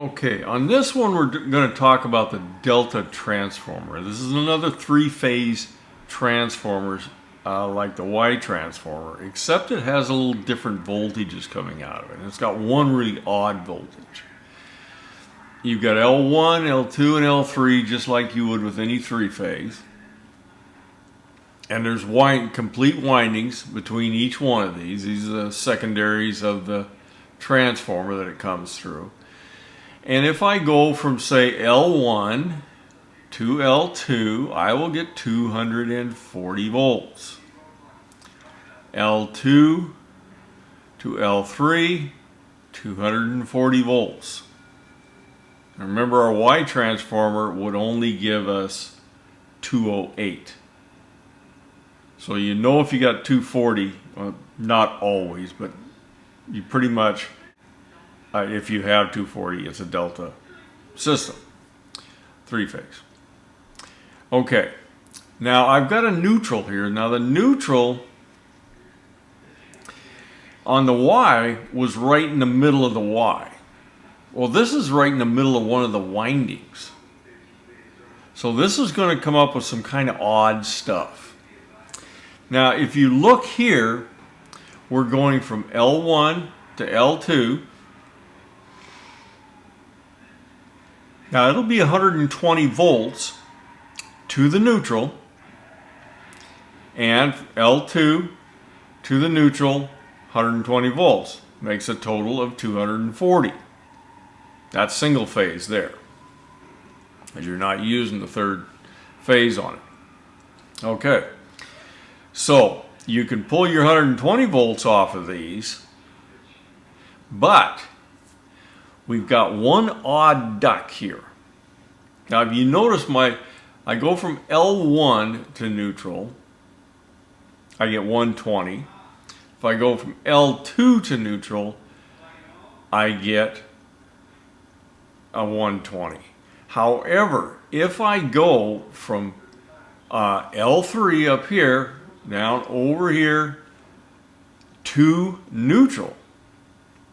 Okay, on this one we're going to talk about the delta transformer. This is another three-phase transformer like the Y transformer, except it has a little different voltages coming out of it. And it's got one really odd voltage. You've got L1, L2, and L3 just like you would with any three-phase. And there's complete windings between each one of these. These are the secondaries of the transformer that it comes through. And if I go from, say, L1 to L2, I will get 240 volts. L2 to L3, 240 volts. And remember, our Y transformer would only give us 208. So you know if you got 240, well, not always, but you pretty much, if you have 240, it's a delta system, three-phase. Okay, now I've got a neutral here. Now the neutral on the Y was right in the middle of the Y. Well, this is right in the middle of one of the windings. So this is going to come up with some kind of odd stuff. Now, if you look here, we're going from L1 to L2. Now it'll be 120 volts to the neutral, and L2 to the neutral, 120 volts. Makes a total of 240. That's single phase there, as you're not using the third phase on it. Okay, so you can pull your 120 volts off of these, but we've got one odd duck here. Now, if you notice I go from L1 to neutral, I get 120. If I go from L2 to neutral, I get a 120. However, if I go from L3 up here, down over here to neutral,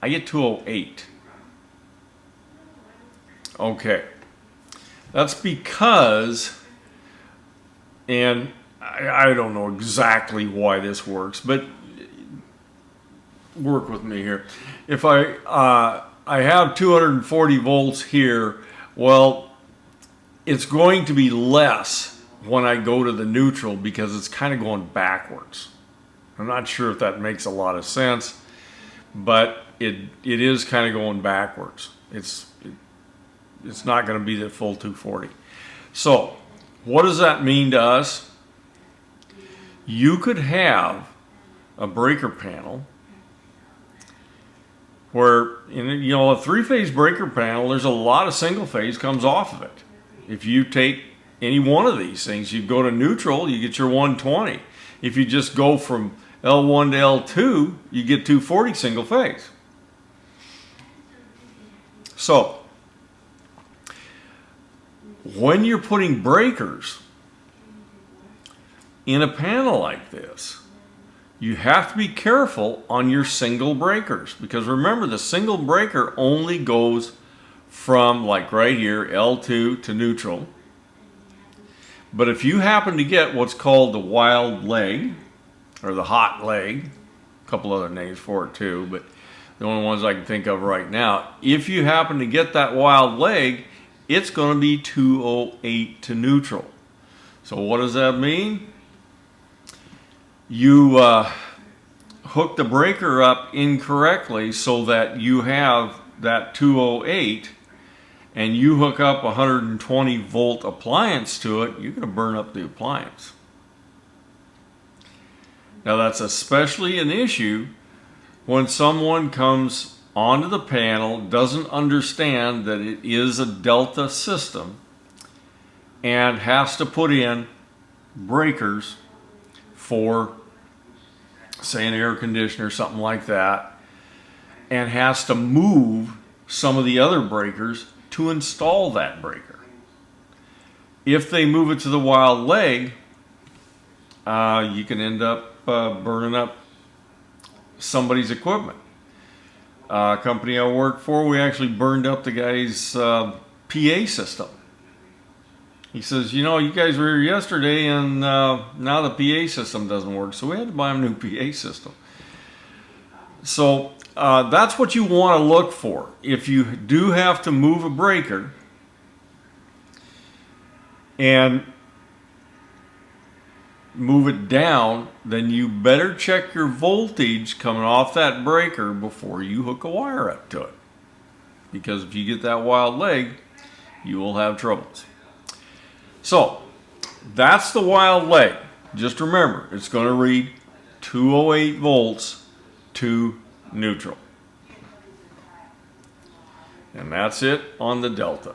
I get 208. Okay, that's because, and I don't know exactly why this works, but work with me here. If I have 240 volts here, well, it's going to be less when I go to the neutral because it's kind of going backwards. I'm not sure if that makes a lot of sense, but it is kind of going backwards. It's not going to be the full 240. So, what does that mean to us? You could have a breaker panel where, a three-phase breaker panel, there's a lot of single-phase comes off of it. If you take any one of these things, you go to neutral, you get your 120. If you just go from L1 to L2, you get 240 single-phase. So, when you're putting breakers in a panel like this, you have to be careful on your single breakers, because remember, the single breaker only goes from, like right here, L2 to neutral. But if you happen to get what's called the wild leg or the hot leg, a couple other names for it too, but the only ones I can think of right now, if you happen to get that wild leg, it's going to be 208 to neutral. So what does that mean? You hook the breaker up incorrectly so that you have that 208, and you hook up a 120 volt appliance to it, you're going to burn up the appliance. Now that's especially an issue when someone comes onto the panel, doesn't understand that it is a delta system, and has to put in breakers for, say, an air conditioner, something like that, and has to move some of the other breakers to install that breaker. If they move it to the wild leg, you can end up burning up somebody's equipment. company I worked for, we actually burned up the guy's PA system. He says, you know, you guys were here yesterday and now the PA system doesn't work. So we had to buy him a new PA system. So that's what you want to look for. If you do have to move a breaker and move it down, then you better check your voltage coming off that breaker before you hook a wire up to it. Because if you get that wild leg, you will have troubles. So that's the wild leg. Just remember, it's going to read 208 volts to neutral. And that's it on the Delta.